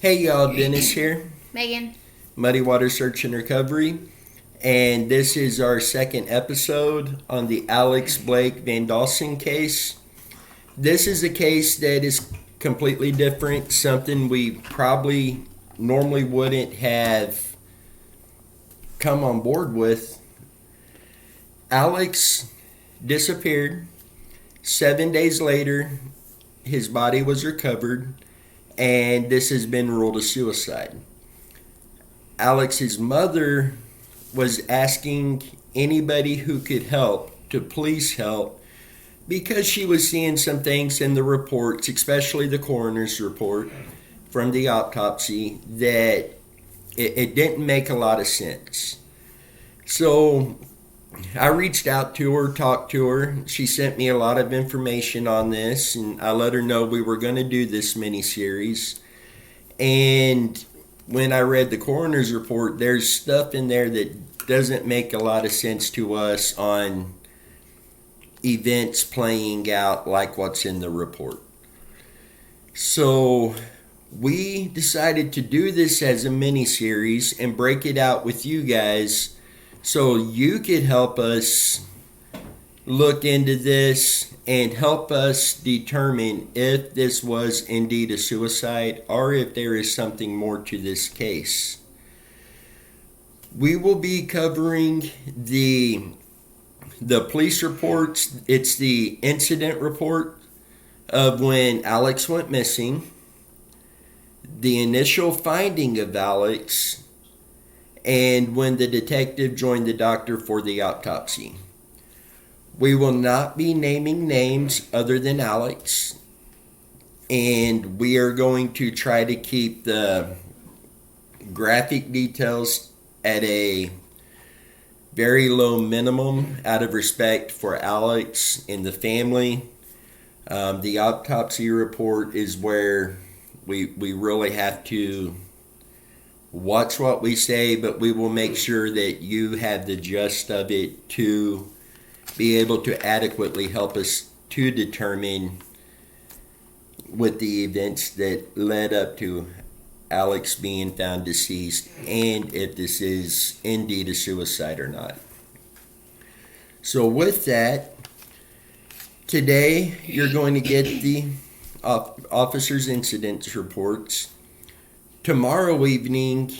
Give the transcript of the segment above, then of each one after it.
Hey y'all, Dennis here, Megan. Muddy Water Search and Recovery, and this is our second episode on the Alex Blake VanDalsen case. This is a case that is completely different, something we probably normally wouldn't have come on board with. Alex disappeared. 7 days later, his body was recovered, and this has been ruled a suicide. Alex's mother was asking anybody who could help to please help because she was seeing some things in the reports, especially the coroner's report from the autopsy, that it didn't make a lot of sense. So I reached out to her, talked to her. She sent me a lot of information on this, and I let her know we were going to do this mini-series. And when I read the coroner's report, there's stuff in there that doesn't make a lot of sense to us on events playing out like what's in the report. So we decided to do this as a mini-series and break it out with you guys so you could help us look into this and help us determine if this was indeed a suicide or if there is something more to this case. We will be covering the police reports. It's the incident report of when Alex went missing, the initial finding of Alex, and when the detective joined the doctor for the autopsy. We will not be naming names other than Alex, and we are going to try to keep the graphic details at a very low minimum out of respect for Alex and the family. The autopsy report is where we really have to watch what we say, but we will make sure that you have the gist of it to be able to adequately help us to determine with the events that led up to Alex being found deceased and if this is indeed a suicide or not. So with that, today you're going to get the officer's incident reports. Tomorrow evening,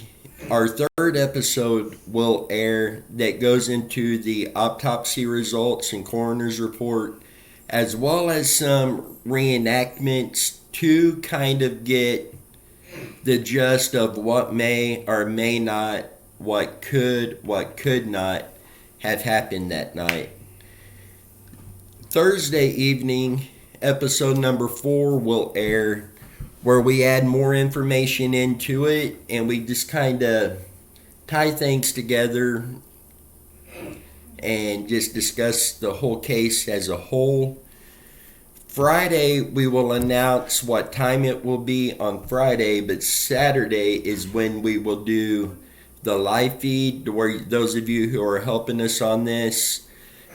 our third episode will air that goes into the autopsy results and coroner's report, as well as some reenactments to kind of get the gist of what may or may not, what could not have happened that night. Thursday evening, episode number 4 will air, where we add more information into it and we just kind of tie things together and just discuss the whole case as a whole. Friday, we will announce what time it will be on Friday, but Saturday is when we will do the live feed, where those of you who are helping us on this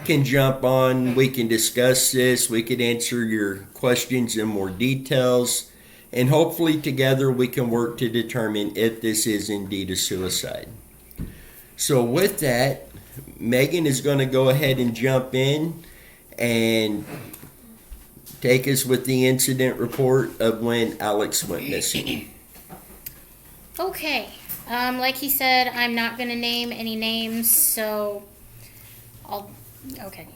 can jump on. We can discuss this. We can answer your questions in more details. And hopefully together we can work to determine if this is indeed a suicide. So with that, Megan is going to go ahead and jump in and take us with the incident report of when Alex went missing. Okay. Like he said, I'm not going to name any names, so okay.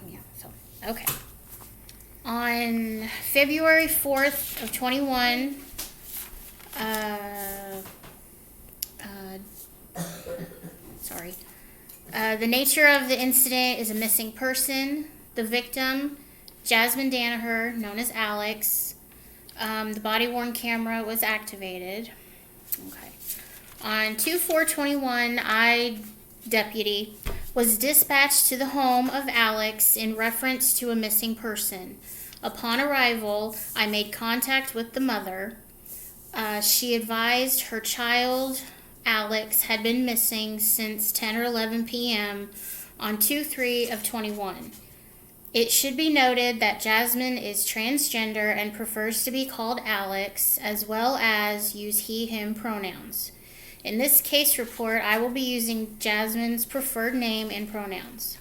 On February 4th of 21, the nature of the incident is a missing person. The victim, Jasmine Danaher, known as Alex. The body-worn camera was activated. Okay. On 2/4/21, I, deputy, was dispatched to the home of Alex in reference to a missing person. Upon arrival, I made contact with the mother. She advised her child, Alex, had been missing since 10 or 11 p.m. on 2/3/21. It should be noted that Jasmine is transgender and prefers to be called Alex, as well as use he, him pronouns. In this case report, I will be using Jasmine's preferred name and pronouns.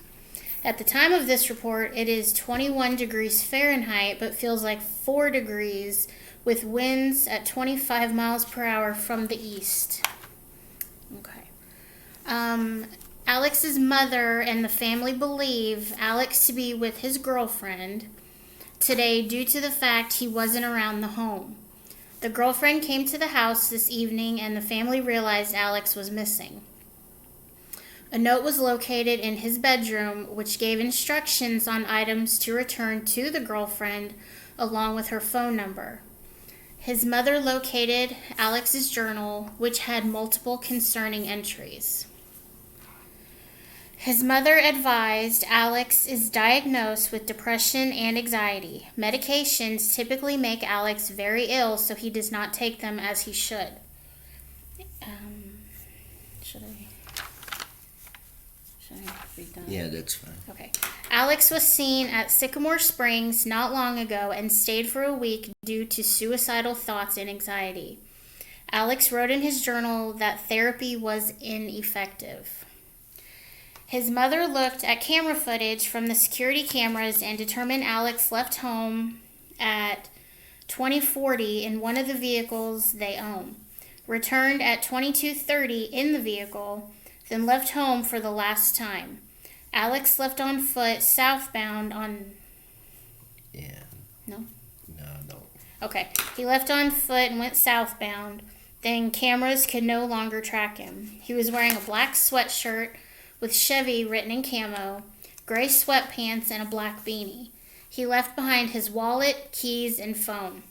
At the time of this report, it is 21 degrees Fahrenheit, but feels like 4 degrees with winds at 25 miles per hour from the east. Okay. Alex's mother and the family believe Alex to be with his girlfriend today due to the fact he wasn't around the home. The girlfriend came to the house this evening and the family realized Alex was missing. A note was located in his bedroom which gave instructions on items to return to the girlfriend along with her phone number. His mother located Alex's journal, which had multiple concerning entries. His mother advised Alex is diagnosed with depression and anxiety. Medications typically make Alex very ill, so he does not take them as he should. Should I read that? Yeah, that's fine. Okay. Alex was seen at Sycamore Springs not long ago and stayed for a week due to suicidal thoughts and anxiety. Alex wrote in his journal that therapy was ineffective. His mother looked at camera footage from the security cameras and determined Alex left home at 2040 in one of the vehicles they own, returned at 2230 in the vehicle, then left home for the last time. Alex left on foot southbound on... Yeah. No? No. Okay. He left on foot and went southbound. Then cameras could no longer track him. He was wearing a black sweatshirt with Chevy written in camo, gray sweatpants, and a black beanie. He left behind his wallet, keys, and phone.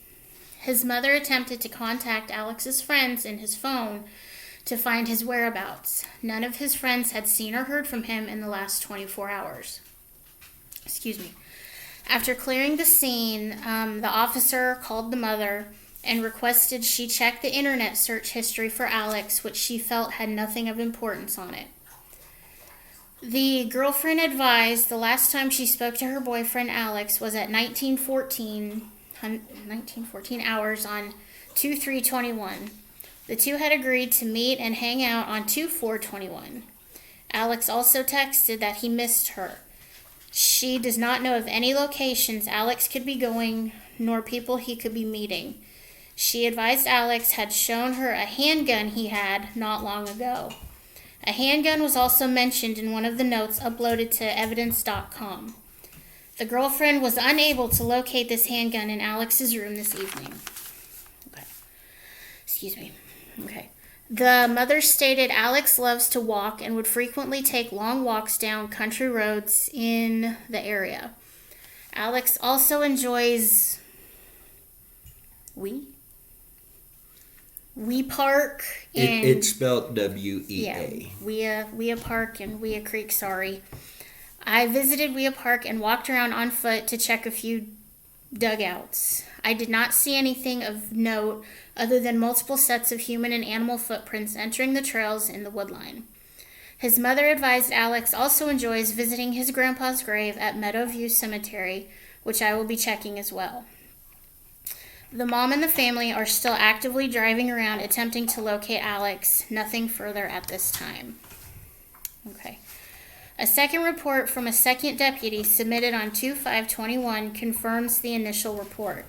His mother attempted to contact Alex's friends in his phone to find his whereabouts. None of his friends had seen or heard from him in the last 24 hours. After clearing the scene, the officer called the mother and requested she check the internet search history for Alex, which she felt had nothing of importance on it. The girlfriend advised the last time she spoke to her boyfriend Alex was at 1914 hours on 2/3/21. The two had agreed to meet and hang out on 2/4/21. Alex also texted that he missed her. She does not know of any locations Alex could be going, nor people he could be meeting. She advised Alex had shown her a handgun he had not long ago. A handgun was also mentioned in one of the notes uploaded to evidence.com. The girlfriend was unable to locate this handgun in Alex's room this evening. Okay. The mother stated Alex loves to walk and would frequently take long walks down country roads in the area. Alex also enjoys Wea Park. And It's spelled W-E-A. Yeah, Wea Park and Wea Creek, sorry. I visited Wea Park and walked around on foot to check a few dugouts. I did not see anything of note other than multiple sets of human and animal footprints entering the trails in the woodline. His mother advised Alex also enjoys visiting his grandpa's grave at Meadowview Cemetery, which I will be checking as well. The mom and the family are still actively driving around attempting to locate Alex. Nothing further at this time. Okay. A second report from a second deputy submitted on 2/5/21 confirms the initial report.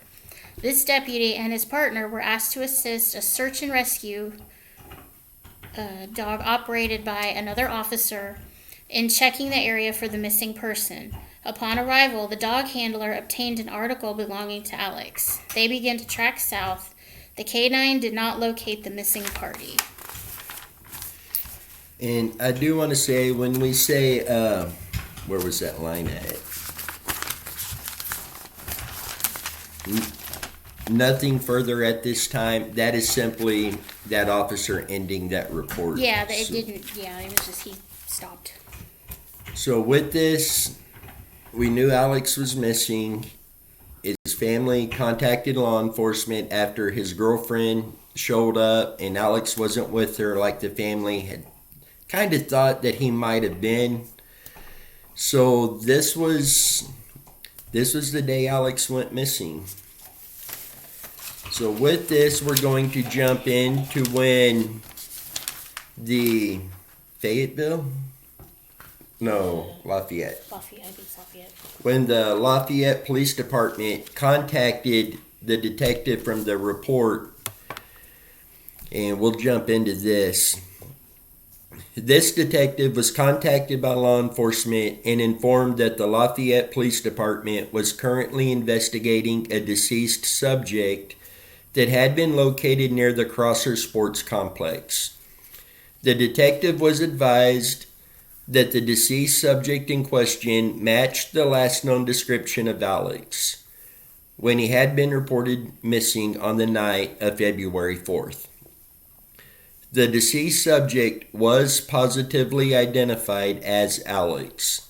This deputy and his partner were asked to assist a search and rescue dog operated by another officer in checking the area for the missing person. Upon arrival, the dog handler obtained an article belonging to Alex. They began to track south. The K-9 did not locate the missing party. And I do want to say, when we say, where was that line at? Nothing further at this time. That is simply that officer ending that report. Yeah, it was just he stopped. So with this, we knew Alex was missing. His family contacted law enforcement after his girlfriend showed up and Alex wasn't with her, like the family had kind of thought that he might have been. So this was This was the day Alex went missing. So with this, we're going to jump into when the Fayetteville? No, Lafayette. Lafayette, I think it's Lafayette. When the Lafayette Police Department contacted the detective from the report, and we'll jump into this. This detective was contacted by law enforcement and informed that the Lafayette Police Department was currently investigating a deceased subject that had been located near the Crosser Sports Complex. The detective was advised that the deceased subject in question matched the last known description of Alex when he had been reported missing on the night of February 4th. The deceased subject was positively identified as Alex.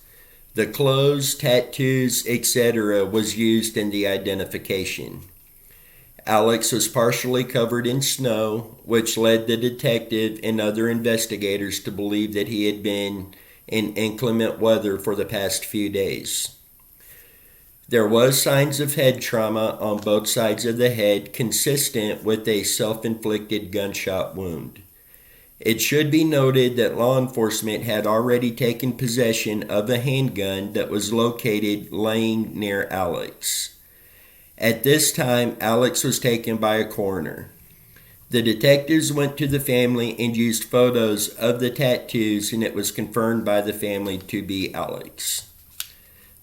The clothes, tattoos, etc. was used in the identification. Alex was partially covered in snow, which led the detective and other investigators to believe that he had been in inclement weather for the past few days. There was signs of head trauma on both sides of the head, consistent with a self-inflicted gunshot wound. It should be noted that law enforcement had already taken possession of a handgun that was located laying near Alex. At this time, Alex was taken by a coroner. The detectives went to the family and used photos of the tattoos, and it was confirmed by the family to be Alex.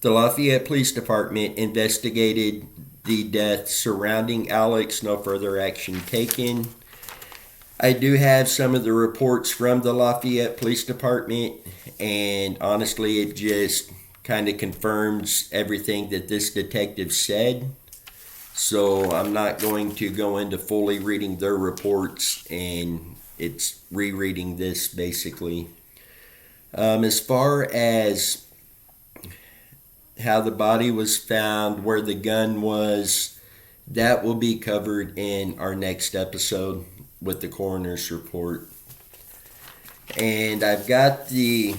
The Lafayette Police Department investigated the deaths surrounding Alex. No further action taken. I do have some of the reports from the Lafayette Police Department, and honestly, it just kind of confirms everything that this detective said. So I'm not going to go into fully reading their reports, and it's rereading this basically. As far as how the body was found, where the gun was, that will be covered in our next episode with the coroner's report. And I've got the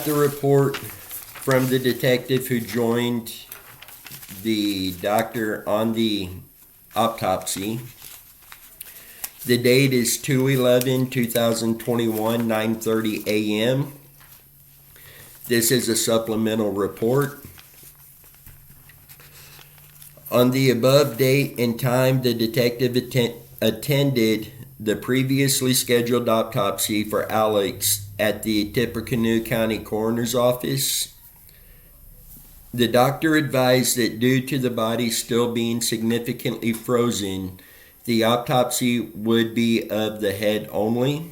report from the detective who joined the doctor on the autopsy. The date is 2/11/2021, 9:30 a.m. This is a supplemental report. On the above date and time, the detective attended the previously scheduled autopsy for Alex at the Tippecanoe County Coroner's Office. The doctor advised that due to the body still being significantly frozen, the autopsy would be of the head only.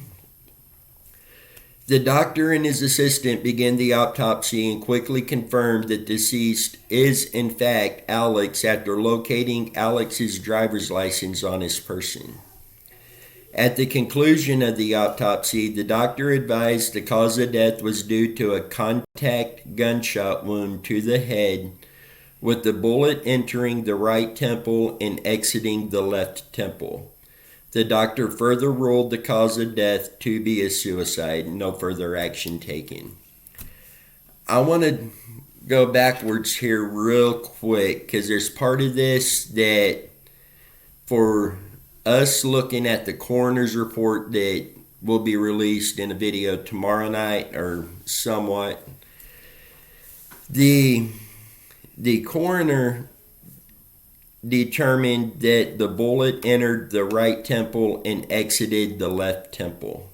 The doctor and his assistant began the autopsy and quickly confirmed that deceased is in fact Alex after locating Alex's driver's license on his person. At the conclusion of the autopsy, the doctor advised the cause of death was due to a contact gunshot wound to the head, with the bullet entering the right temple and exiting the left temple. The doctor further ruled the cause of death to be a suicide. No further action taken. I want to go backwards here real quick because there's part of this that for us looking at the coroner's report that will be released in a video tomorrow night or somewhat. The coroner determined that the bullet entered the right temple and exited the left temple.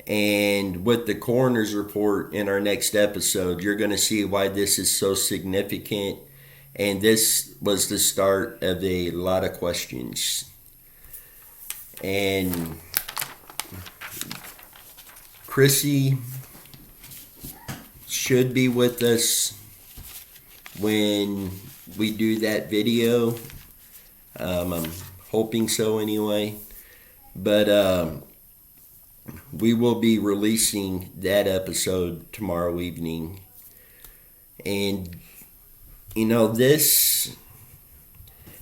And with the coroner's report in our next episode, you're going to see why this is so significant. And this was the start of a lot of questions. And Chrissy should be with us when we do that video. I'm hoping so anyway. But we will be releasing that episode tomorrow evening. And, you know, this,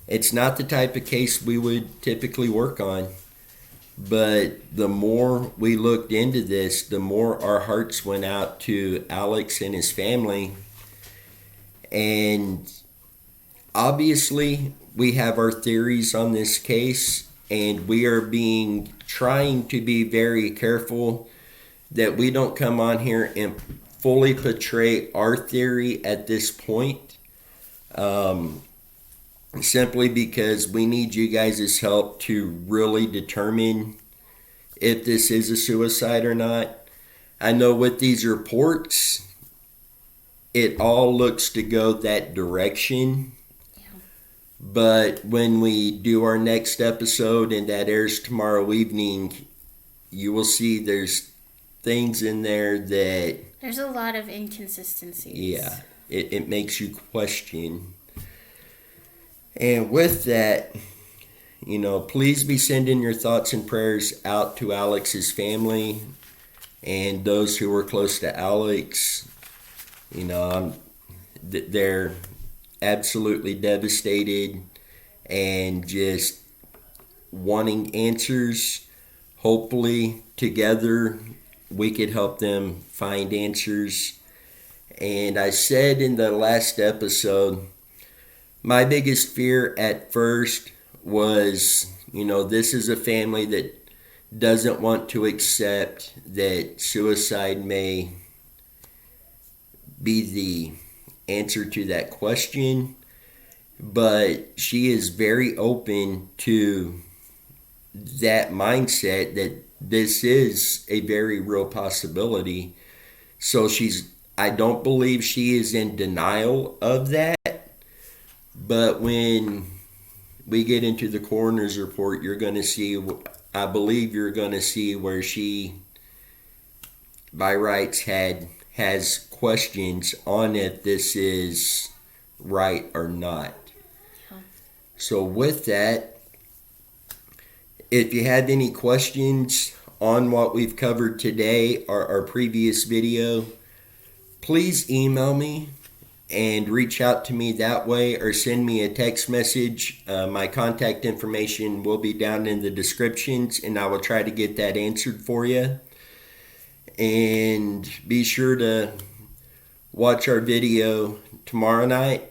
it's not the type of case we would typically work on. But the more we looked into this, the more our hearts went out to Alex and his family. And obviously, we have our theories on this case, and we are trying to be very careful that we don't come on here and fully portray our theory at this point. Simply because we need you guys' help to really determine if this is a suicide or not. I know with these reports, it all looks to go that direction. Yeah. But when we do our next episode, and that airs tomorrow evening, you will see there's things in there that... There's a lot of inconsistencies. Yeah, it makes you question. And with that, please be sending your thoughts and prayers out to Alex's family and those who were close to Alex. They're absolutely devastated and just wanting answers. Hopefully, together, we could help them find answers. And I said in the last episode, my biggest fear at first was, this is a family that doesn't want to accept that suicide may be the answer to that question. But she is very open to that mindset that this is a very real possibility. So I don't believe she is in denial of that. But when we get into the coroner's report, I believe you're going to see where she, by rights, has questions on if this is right or not. Yeah. So with that, if you have any questions on what we've covered today or our previous video, please email me and reach out to me that way, or send me a text message. My contact information will be down in the descriptions, and I will try to get that answered for you. And be sure to watch our video tomorrow night,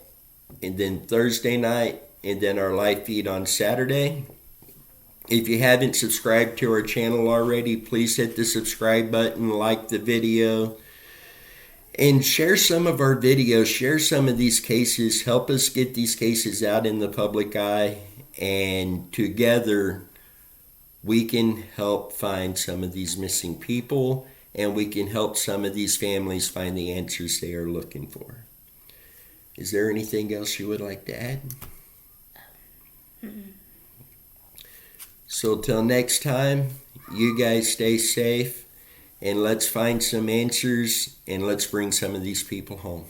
and then Thursday night, and then our live feed on Saturday. If you haven't subscribed to our channel already, please hit the subscribe button, like the video, and share some of our videos. Share some of these cases. Help us get these cases out in the public eye. And together, we can help find some of these missing people. And we can help some of these families find the answers they are looking for. Is there anything else you would like to add? So till next time, you guys stay safe. And let's find some answers, and let's bring some of these people home.